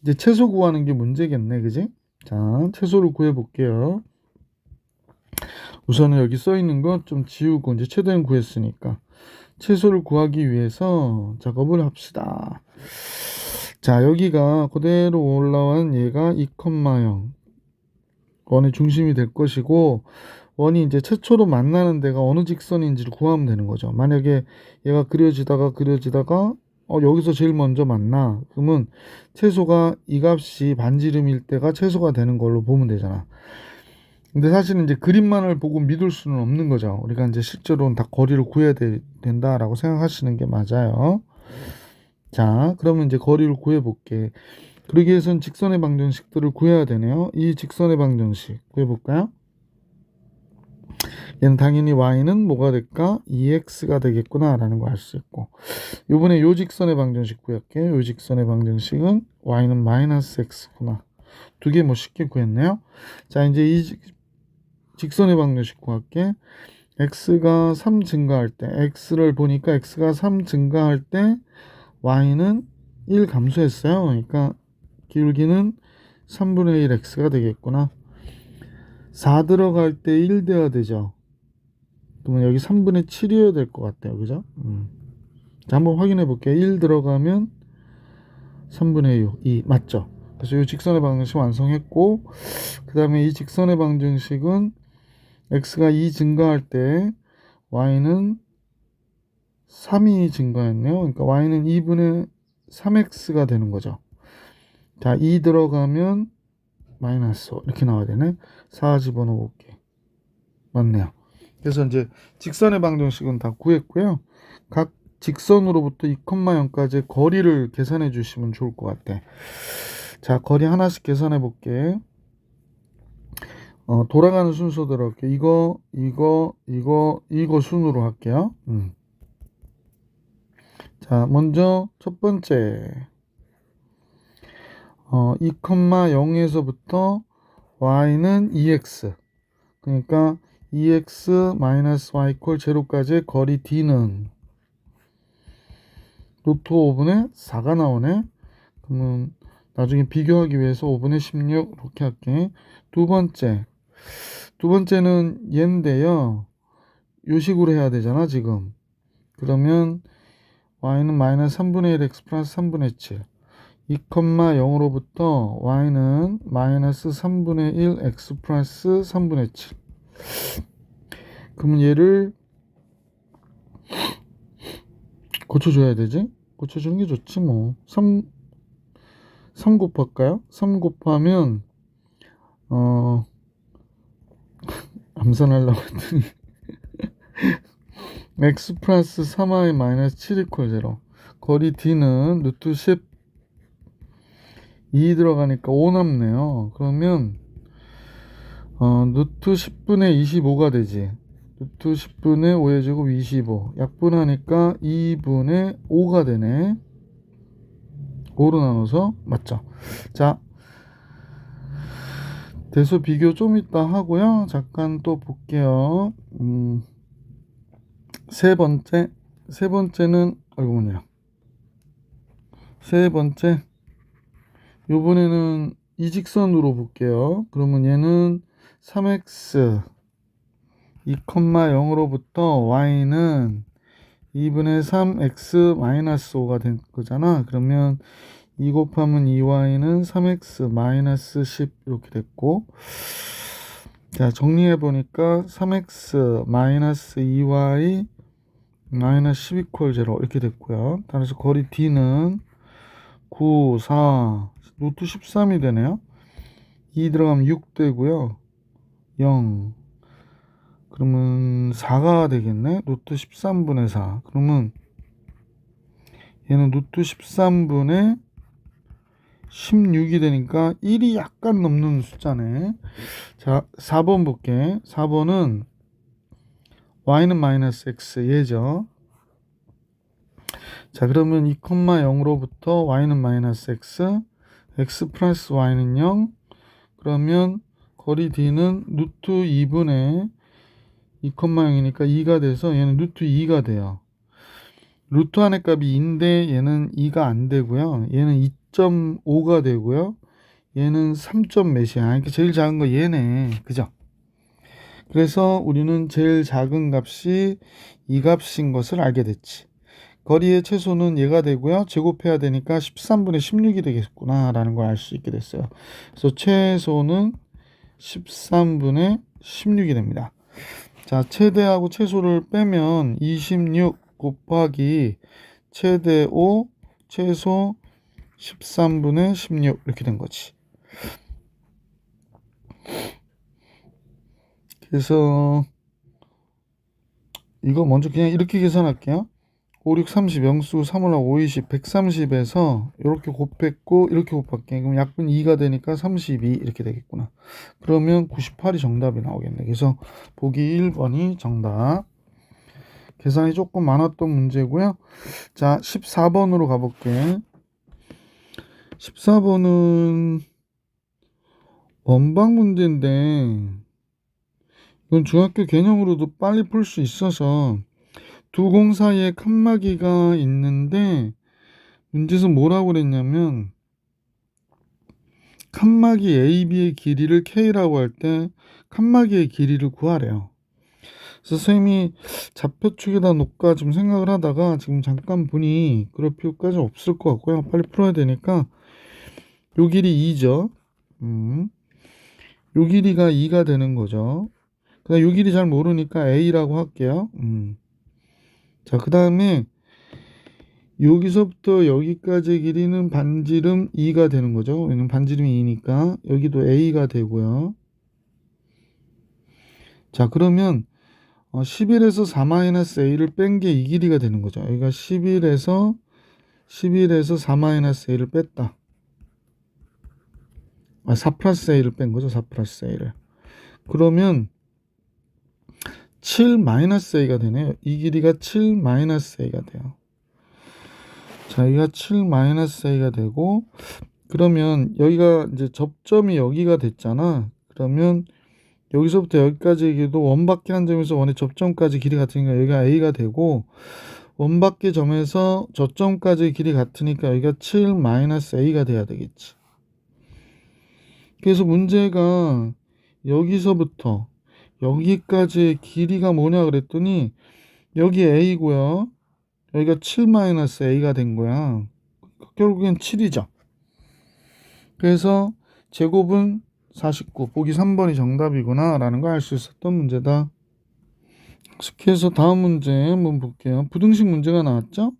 이제 최소 구하는 게 문제겠네, 그지? 자, 최소를 구해 볼게요. 우선은 여기 써 있는 거 좀 지우고 이제 최대인 구했으니까 최소를 구하기 위해서 작업을 합시다. 자, 여기가 그대로 올라온 얘가 2,0 원의 중심이 될 것이고, 원이 이제 최초로 만나는 데가 어느 직선인지를 구하면 되는 거죠. 만약에 얘가 그려지다가 여기서 제일 먼저 만나, 그러면 최소가 이 값이 반지름일 때가 최소가 되는 걸로 보면 되잖아. 근데 사실은 이제 그림만을 보고 믿을 수는 없는 거죠. 우리가 이제 실제로는 다 거리를 구해야 된다라고 생각하시는 게 맞아요. 자, 그러면 이제 거리를 구해 볼게. 그러기 위해서는 직선의 방정식들을 구해야 되네요. 이 직선의 방정식 구해 볼까요? 얘는 당연히 y는 뭐가 될까? 2x가 되겠구나 라는 거 알 수 있고, 요번에 요 직선의 방정식 구할게요. 요 직선의 방정식은 y는 마이너스 x구나. 두 개 뭐 쉽게 구했네요. 자, 이제 이 직선의 방정식 구할게. x가 3 증가할 때, x를 보니까 x가 3 증가할 때 y는 1 감소했어요. 그러니까 기울기는 3분의 1 x가 되겠구나. 4 들어갈 때 1 돼야 되죠. 그러면 여기 3분의 7이어야 될 것 같아요. 그죠? 자, 한번 확인해 볼게요. 1 들어가면 3분의 6, 2 맞죠? 그래서 이 직선의 방정식 완성했고, 그 다음에 이 직선의 방정식은 x가 2 증가할 때 y는 3이 증가했네요. 그러니까 y는 2분의 3x가 되는 거죠. 자, 2 들어가면 마이너스 5 이렇게 나와야 되네. 4 집어넣어 볼게. 맞네요. 그래서 이제 직선의 방정식은 다 구했고요. 각 직선으로부터 2,0까지의 거리를 계산해 주시면 좋을 것 같아. 자, 거리 하나씩 계산해 볼게. 돌아가는 순서대로 할게요. 이거 순으로 할게요. 자, 먼저 첫 번째 2,0에서부터 y는 2x, 그러니까 2x 마이너스 y 콜 제로까지의 거리 d는 루트 5분의 4가 나오네. 그러면 나중에 비교하기 위해서 5분의 16 이렇게 할게. 두 번째는 얘인데요. 요 식으로 해야 되잖아 지금. 그러면 y는 마이너스 3분의 1 x 플러스 3분의 7, 2,0으로부터 y는 마이너스 3분의 1 x 플러스 3분의 7. 그러면 얘를 고쳐줘야 되지? 고쳐주는 게 좋지 뭐. 3 곱할까요? 3 곱하면 안 암산하려고 했더니 x 플러스 3y 마이너스 7 이퀄 0. 거리 d는 루트 10 2 들어가니까 5 남네요. 그러면 루트 10분의 25가 되지. 루트 10분의 5의 제곱 25. 약분하니까 2분의 5가 되네. 5로 나눠서 맞죠? 자, 대수 비교 좀 이따 하고요. 잠깐 또 볼게요. 세 번째는 뭐냐? 세 번째, 요번에는 이직선으로 볼게요. 그러면 얘는 3x 2,0으로부터 y는 2분의 3x 마이너스 5가 된 거잖아. 그러면 2 곱하면 2y는 3x 마이너스 10 이렇게 됐고, 자, 정리해 보니까 3x 마이너스 2y 마이너스 10 이퀄 0 이렇게 됐고요. 따라서 거리 d는 9, 4, 루트 13이 되네요. 2 들어가면 6 되고요. 0. 그러면 4가 되겠네. 루트 13분의 4. 그러면 얘는 루트 13분의 16이 되니까 1이 약간 넘는 숫자네. 자, 4번 볼게. 4번은 y는 마이너스 x 얘죠. 자, 그러면 2,0으로부터 y는 마이너스 x 플러스 y는 0. 그러면 거리 d는 루트 2분의 2,0이니까 2가 돼서 얘는 루트 2가 돼요. 루트 안의 값이 2인데 얘는 2가 안 되고요. 얘는 2.5가 되고요. 얘는 3. 몇이야. 그러니까 제일 작은 거 얘네. 그죠? 그래서 우리는 제일 작은 값이 이 값인 것을 알게 됐지. 거리의 최소는 얘가 되고요. 제곱해야 되니까 13분의 16이 되겠구나 라는 걸 알 수 있게 됐어요. 그래서 최소는 13분의 16이 됩니다. 자, 최대하고 최소를 빼면 26 곱하기 최대 5 최소 13분의 16 이렇게 된 거지. 그래서 이거 먼저 그냥 이렇게 계산할게요. 5, 6, 30, 영수 3월 5, 20, 130에서 이렇게 곱했고 이렇게 곱할게. 그럼 약분 2가 되니까 32 이렇게 되겠구나. 그러면 98이 정답이 나오겠네. 그래서 보기 1번이 정답. 계산이 조금 많았던 문제고요. 자, 14번으로 가볼게. 14번은 원방 문제인데 이건 중학교 개념으로도 빨리 풀 수 있어서 두 공 사이에 칸막이가 있는데 문제에서 뭐라고 그랬냐면 칸막이 AB의 길이를 K라고 할 때 칸막이의 길이를 구하래요. 그래서 선생님이 좌표축에다 놓을까 좀 생각을 하다가 지금 잠깐 보니 그럴 필요까지 없을 것 같고요. 빨리 풀어야 되니까 요 길이 2죠. 요 길이가 2가 되는 거죠. 그다음 요 길이 잘 모르니까 A라고 할게요. 자, 그 다음에 여기서부터 여기까지의 길이는 반지름 2가 되는 거죠. 왜냐면 반지름이 2니까 여기도 A가 되고요. 자, 그러면 11에서 4-A를 뺀 게 이 길이가 되는 거죠. 여기가 11에서 4-A를 뺐다. 4 플러스 A를 뺀 거죠. 4 플러스 A를. 그러면 7 마이너스 A가 되네요. 이 길이가 7 마이너스 A가 돼요. 자, 여기가 7 마이너스 A가 되고, 그러면 여기가 이제 접점이 여기가 됐잖아. 그러면 여기서부터 여기까지의 길이도 원밖에 한 점에서 원의 접점까지 길이 같으니까 여기가 A가 되고, 원밖에 점에서 저점까지의 길이 같으니까 여기가 7 마이너스 A가 돼야 되겠지. 그래서 문제가 여기서부터 여기까지의 길이가 뭐냐 그랬더니 여기 A고요. 여기가 7 마이너스 A가 된 거야. 결국엔 7이죠. 그래서 제곱은 49. 보기 3번이 정답이구나 라는 걸 알 수 있었던 문제다. 계속해서 다음 문제 한번 볼게요. 부등식 문제가 나왔죠.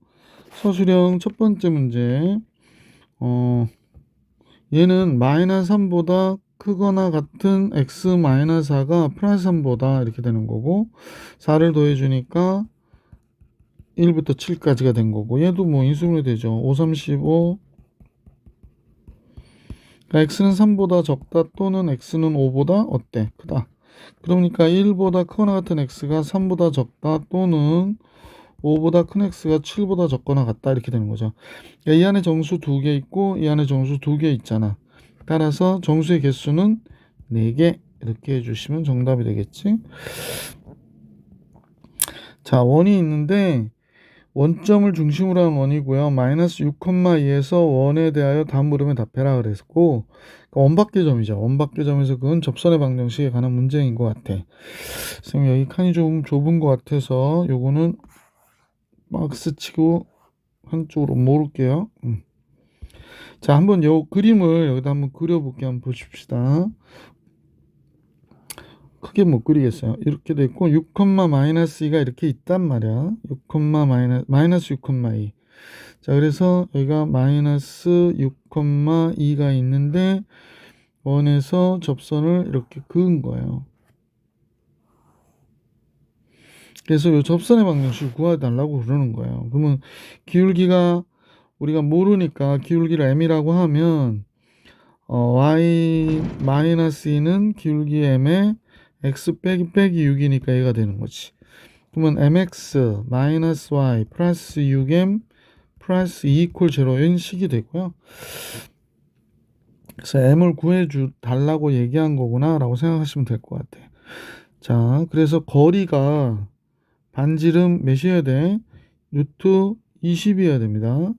서술형 첫 번째 문제. 얘는 마이너스 3보다 크거나 같은 x-4가 플러스 3보다 이렇게 되는 거고 4를 더해주니까 1부터 7까지가 된 거고 얘도 뭐 인수분해 되죠. 5, 35 그러니까 x는 3보다 적다 또는 x는 5보다 어때? 크다. 그러니까 1보다 크거나 같은 x가 3보다 적다 또는 5보다 큰 x가 7보다 적거나 같다 이렇게 되는 거죠. 그러니까 이 안에 정수 2개 있고 이 안에 정수 2개 있잖아. 따라서 정수의 개수는 4개 이렇게 해주시면 정답이 되겠지. 자, 원이 있는데 원점을 중심으로 한 원이고요. 마이너스 6,2에서 원에 대하여 다음 물음에 답해라 그랬고 그러니까 원밖의 점이죠. 원밖의 점에서 그건 접선의 방정식에 관한 문제인 것 같아. 선생님 여기 칸이 좀 좁은 것 같아서 요거는 박스 치고 한쪽으로 모을게요. 자, 한번 요 그림을 여기다 한번 그려볼게요. 한번 보십시다. 크게 못 그리겠어요. 이렇게 돼 있고 6, 마이너스 2가 이렇게 있단 말이야. 6, 마이너스 6,2. 자, 그래서 여기가 마이너스 6,2가 있는데 원에서 접선을 이렇게 그은 거예요. 그래서 이 접선의 방정식을 구해달라고 그러는 거예요. 그러면 기울기가 우리가 모르니까 기울기를 m이라고 하면 y-2는 기울기 m에 x 빼기 6이니까 얘가 되는 거지. 그러면 mx 마이너스 y 플러스 6m 플러스 2 이퀄 0인 식이 되고요. 그래서 m을 구해주 달라고 얘기한 거구나 라고 생각하시면 될 것 같아요. 자, 그래서 거리가 반지름 몇이어야 돼? 루트 20이어야 됩니다.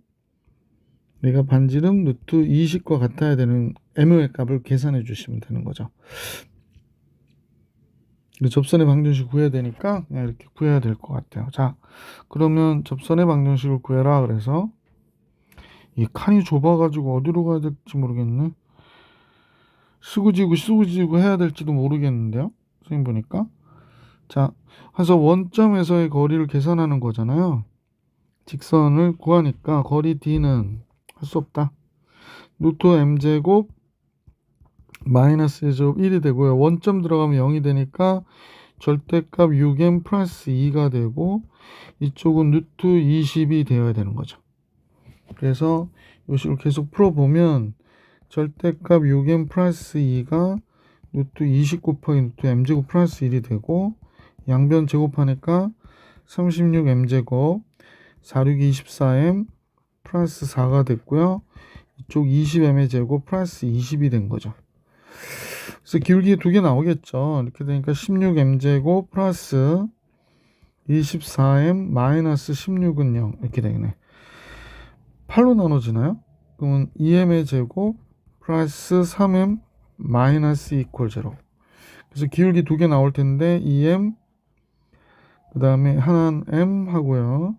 내가 반지름 루트 20과 같아야 되는 m의 값을 계산해 주시면 되는 거죠. 접선의 방정식 구해야 되니까 그냥 이렇게 구해야 될 것 같아요. 자, 그러면 접선의 방정식을 구해라 그래서 이 칸이 좁아가지고 어디로 가야 될지 모르겠네. 쓰고지고 해야 될지도 모르겠는데요. 선생님 보니까. 자, 그래서 원점에서의 거리를 계산하는 거잖아요. 직선을 구하니까 거리 D는 할 수 없다. 루트 m제곱 마이너스 1제곱 1이 되고요. 원점 들어가면 0이 되니까 절대값 6m 플러스 2가 되고 이쪽은 루트 20이 되어야 되는 거죠. 그래서 이 식으로 계속 풀어보면 절대값 6m 플러스 2가 루트 20 곱하기 루트 m제곱 플러스 1이 되고 양변 제곱하니까 36m제곱 4, 6, 24m 플러스 4가 됐고요. 이쪽 20m의 제곱 플러스 20이 된 거죠. 그래서 기울기 2개 나오겠죠. 이렇게 되니까 16m제곱 플러스 24m 마이너스 16은 0 이렇게 되네. 8로 나눠지나요? 그러면 2m의 제곱 플러스 3m 마이너스 이퀄 0. 그래서 기울기 2개 나올 텐데 2m 그 다음에 하나는 m 하고요.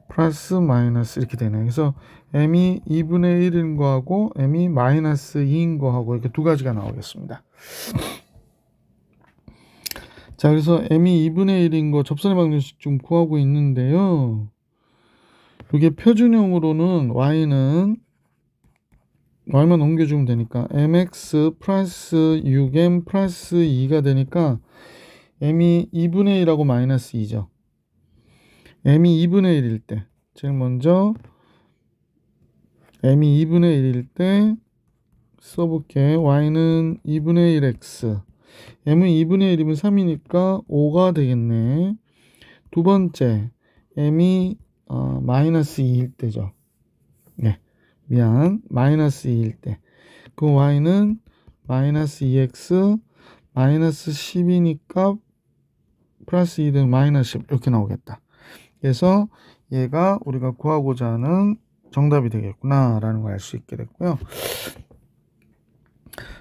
플러스 마이너스 이렇게 되네. 그래서 m이 2분의 1인 거하고 m이 마이너스 2인 거하고 이렇게 두 가지가 나오겠습니다. 자, 그래서 m이 2분의 1인 거 접선의 방정식 좀 구하고 있는데요. 이게 표준형으로는 y만 옮겨주면 되니까 mx 플러스 6m 플러스 2가 되니까 m이 2분의 1하고 마이너스 2죠. m이 2분의 1일 때 제일 먼저 m이 2분의 1일 때 써볼게. y는 2분의 1x m은 2분의 1이면 3이니까 5가 되겠네. 두 번째 m이 마이너스 2일 때죠. 네, 마이너스 2일 때 그 y는 마이너스 2x 마이너스 10이니까 플러스 2는 마이너스 10 이렇게 나오겠다. 그래서 얘가 우리가 구하고자 하는 정답이 되겠구나 라는 걸 알 수 있게 됐고요.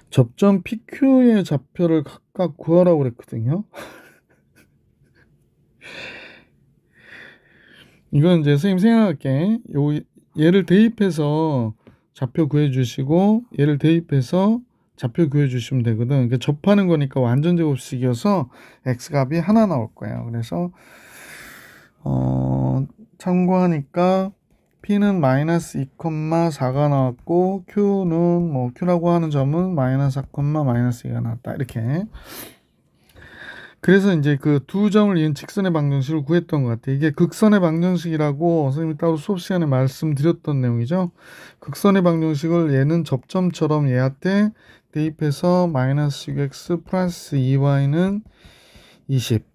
접점 PQ의 좌표를 각각 구하라고 그랬거든요. 이건 이제 선생님 생각할게. 얘를 대입해서 좌표 구해주시고 얘를 대입해서 좌표 구해주시면 되거든. 그러니까 접하는 거니까 완전 제곱식이어서 x값이 하나 나올 거예요. 그래서 참고하니까 P는 마이너스 2,4가 나왔고 Q는 뭐 Q라고 하는 점은 마이너스 4, 마이너스 2가 나왔다. 이렇게. 그래서 이제 그 두 점을 이은 직선의 방정식을 구했던 것 같아요. 이게 극선의 방정식이라고 선생님이 따로 수업 시간에 말씀드렸던 내용이죠. 극선의 방정식을 얘는 접점처럼 얘한테 대입해서 마이너스 6x 플러스 2y는 20.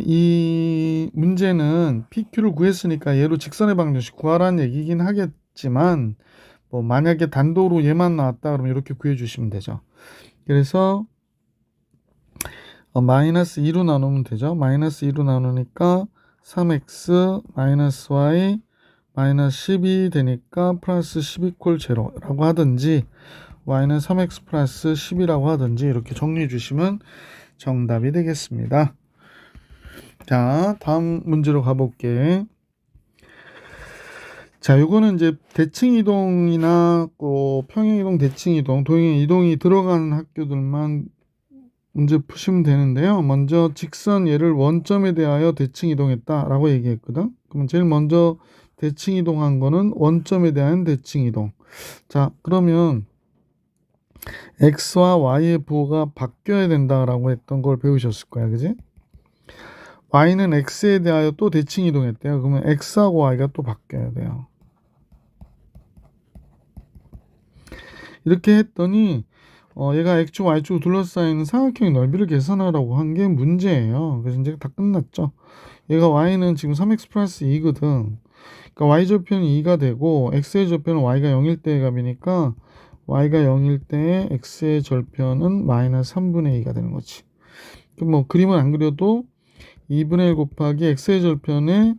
이 문제는 PQ를 구했으니까 얘로 직선의 방정식 구하라는 얘기긴 하겠지만 뭐 만약에 단도로 얘만 나왔다 그러면 이렇게 구해주시면 되죠. 그래서 마이너스 2로 나누면 되죠. 마이너스 2로 나누니까 3x 마이너스 y 마이너스 10이 되니까 플러스 10 이퀄 제로라고 하든지 y는 3x 플러스 10이라고 하든지 이렇게 정리해 주시면 정답이 되겠습니다. 자, 다음 문제로 가볼게. 자, 요거는 이제 대칭 이동이나 평행 이동, 대칭 이동, 도형 이동이 들어가는 학교들만 문제 푸시면 되는데요. 먼저 직선 얘를 원점에 대하여 대칭 이동했다라고 얘기했거든. 그러면 제일 먼저 대칭 이동한 거는 원점에 대한 대칭 이동. 자, 그러면 x와 y의 부호가 바뀌어야 된다라고 했던 걸 배우셨을 거야, 그지? y는 x에 대하여 또 대칭 이동했대요. 그러면 x하고 y가 또 바뀌어야 돼요. 이렇게 했더니 얘가 x축, y축 둘러싸이는 삼각형의 넓이를 계산하라고 한 게 문제예요. 그래서 이제 다 끝났죠. 얘가 y는 지금 3x 플러스 2거든. 그러니까 y절편이 2가 되고 x의 절편은 y가 0일 때의 값이니까 y가 0일 때의 x의 절편은 마이너스 3분의 2가 되는 거지. 그럼 뭐 그림은 안 그려도 2분의 1 곱하기 x의 절편의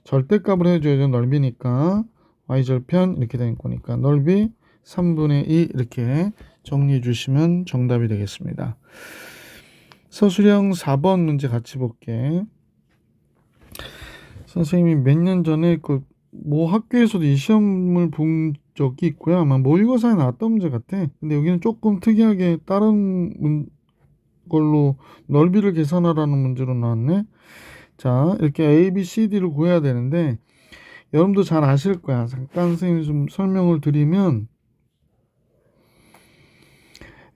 절대값을 해줘야죠. 넓이니까 y절편 이렇게 되는 거니까 넓이 3분의 2 이렇게 정리해 주시면 정답이 되겠습니다. 서술형 4번 문제 같이 볼게. 선생님이 몇 년 전에 뭐 학교에서도 이 시험을 본 적이 있고요. 아마 모의고사에 나왔던 문제 같아. 근데 여기는 조금 특이하게 다른 걸로 넓이를 계산하라는 문제로 나왔네. 자, 이렇게 A, B, C, D를 구해야 되는데 여러분도 잘 아실 거야. 잠깐 선생님이 좀 설명을 드리면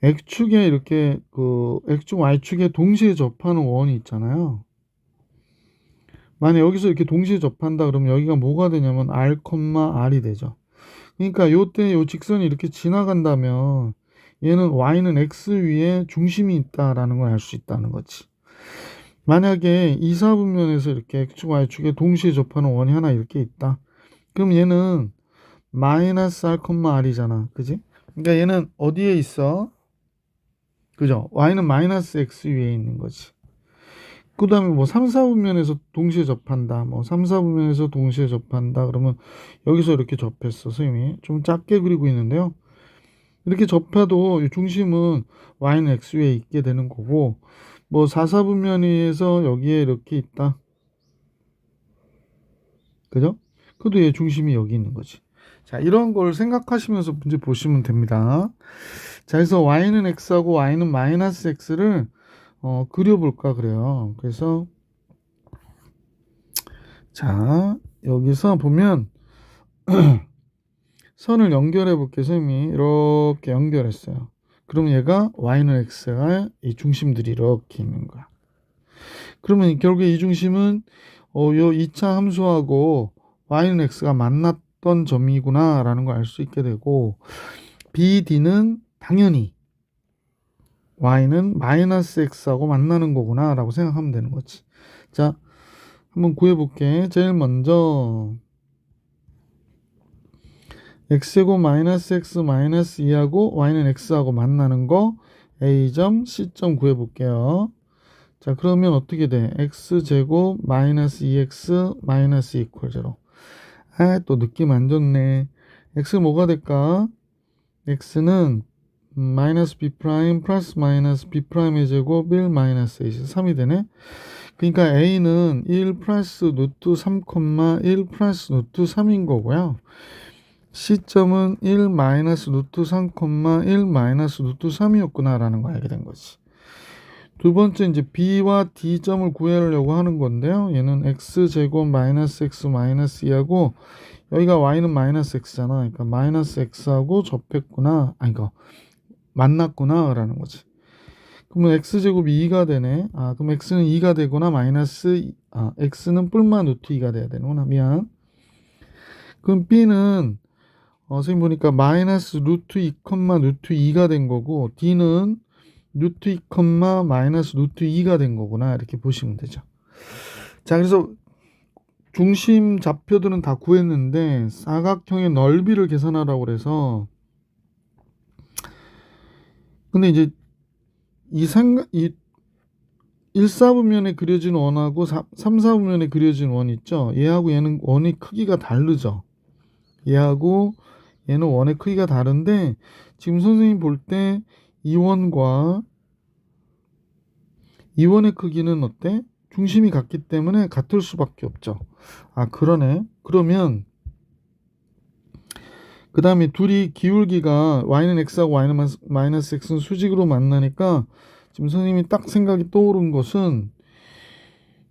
X축에 이렇게 X축, Y축에 동시에 접하는 원이 있잖아요. 만약 여기서 이렇게 동시에 접한다 그러면 여기가 뭐가 되냐면 R, R이 되죠. 그러니까 요때 요 직선이 이렇게 지나간다면 얘는 Y는 X 위에 중심이 있다라는 걸 알 수 있다는 거지. 만약에 이사분면에서 이렇게 X축, Y축에 동시에 접하는 원이 하나 이렇게 있다. 그럼 얘는 마이너스 R, R이잖아. 그지? 그러니까 얘는 어디에 있어? 그죠? Y는 마이너스 X 위에 있는 거지. 그 다음에 뭐 3, 4분면에서 동시에 접한다. 뭐 3, 4분면에서 동시에 접한다. 그러면 여기서 이렇게 접했어. 선생님이. 좀 작게 그리고 있는데요. 이렇게 접해도 이 중심은 Y는 X 위에 있게 되는 거고 뭐 4, 4분면에서 여기에 이렇게 있다. 그죠? 그래도 얘 중심이 여기 있는 거지. 자, 이런 걸 생각하시면서 문제 보시면 됩니다. 자, 그래서 Y는 X하고 Y는 마이너스 X를 그려볼까 그래요. 그래서 자, 여기서 보면 선을 연결해 볼게요. 선생님이 이렇게 연결했어요. 그럼 얘가 Y는 X가 이 중심들이 이렇게 있는 거야. 그러면 결국에 이 중심은 요 2차 함수하고 Y는 X가 만났던 점이구나 라는 걸 알 수 있게 되고 BD는 당연히 Y는 마이너스 X하고 만나는 거구나 라고 생각하면 되는 거지. 자, 한번 구해볼게. 제일 먼저 X고 마이너스 X 마이너스 2하고 Y는 X하고 만나는 거 A점 C점 구해볼게요. 자, 그러면 어떻게 돼? X제곱 마이너스 2X 마이너스 이퀄 제로. 또 느낌 안 좋네. X 뭐가 될까? X는 마이너스 B 프라임 플러스 마이너스 B 프라임의 제곱 1 마이너스 A 3이 되네. 그러니까 A는 1 플러스 루트 3, 1 플러스 루트 3인 거고요. C점은 1 마이너스 루트 3, 1 마이너스 루트 3이었구나 라는 거 알게 된 거지. 두 번째 이제 B와 D점을 구하려고 하는 건데요. 얘는 X제곱 마이너스 X 마이너스 2하고 여기가 y는 마이너스 x잖아. 그러니까 마이너스 x하고 접했구나. 이거 만났구나 라는 거지. 그러면 x제곱이 2가 되네. 그럼 x는 2가 되거나 x는 뿔마 루트 2가 돼야 되는구나. 미안. 그럼 b는 선생님 보니까 마이너스 루트 2, 루트 2가 된 거고, d는 루트 2, 마이너스 루트 2가 된 거구나. 이렇게 보시면 되죠. 자, 그래서 중심 좌표들은 다 구했는데 사각형의 넓이를 계산하라고 그래서, 근데 이제 이 1, 4분면에 그려진 원하고 3, 4분면에 그려진 원 있죠. 얘하고 얘는 원의 크기가 다르죠. 얘하고 얘는 원의 크기가 다른데 지금 선생님 볼 때 이 원과 이 원의 크기는 어때? 중심이 같기 때문에 같을 수밖에 없죠. 그러네. 그러면 그 다음에 둘이 기울기가 y는 x하고 y는 마이너스 x는 수직으로 만나니까 지금 선생님이 딱 생각이 떠오른 것은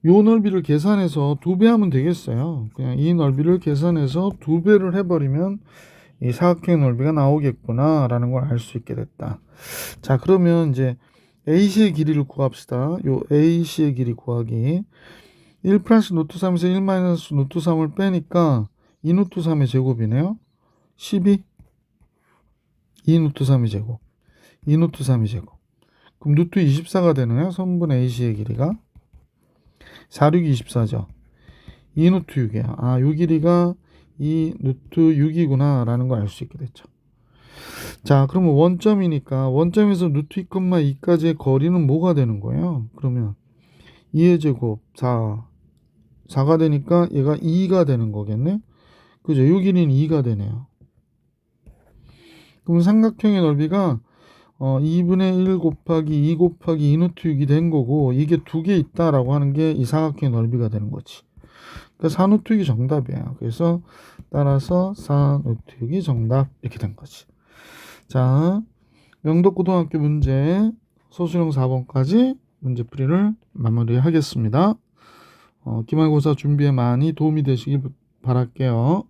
요 넓이를 계산해서 2배 하면 되겠어요. 그냥 이 넓이를 계산해서 2배를 해버리면 이 사각형의 넓이가 나오겠구나 라는 걸 알 수 있게 됐다. 자, 그러면 이제 AC의 길이를 구합시다. 요 AC의 길이 구하기. 1 플러스 루트 3에서 1 마이너스 루트 3을 빼니까 2 루트 3의 제곱이네요. 12 2 루트 3의 제곱 2 루트 3의 제곱. 그럼 루트 24가 되네요. 선분 AC의 길이가 4, 6, 24죠. 2 루트 6이야. 요 길이가 2 루트 6이구나 라는 걸 알 수 있게 됐죠. 자, 그러면 원점이니까 원점에서 루트 2, 2까지의 거리는 뭐가 되는 거예요? 그러면 2의 제곱 4가 되니까 얘가 2가 되는 거겠네. 그죠? 요 길이는 2가 되네요. 그럼 삼각형의 넓이가 2분의 1 곱하기 2 곱하기 2 루트 6이 된 거고, 이게 두 개 있다라고 하는 게 이 사각형의 넓이가 되는 거지. 그러니까 4 루트 6이 정답이에요. 그래서 따라서 4 루트 6이 정답 이렇게 된 거지. 자, 영덕고등학교 문제 소수령 4번까지 문제풀이를 마무리하겠습니다. 기말고사 준비에 많이 도움이 되시길 바랄게요.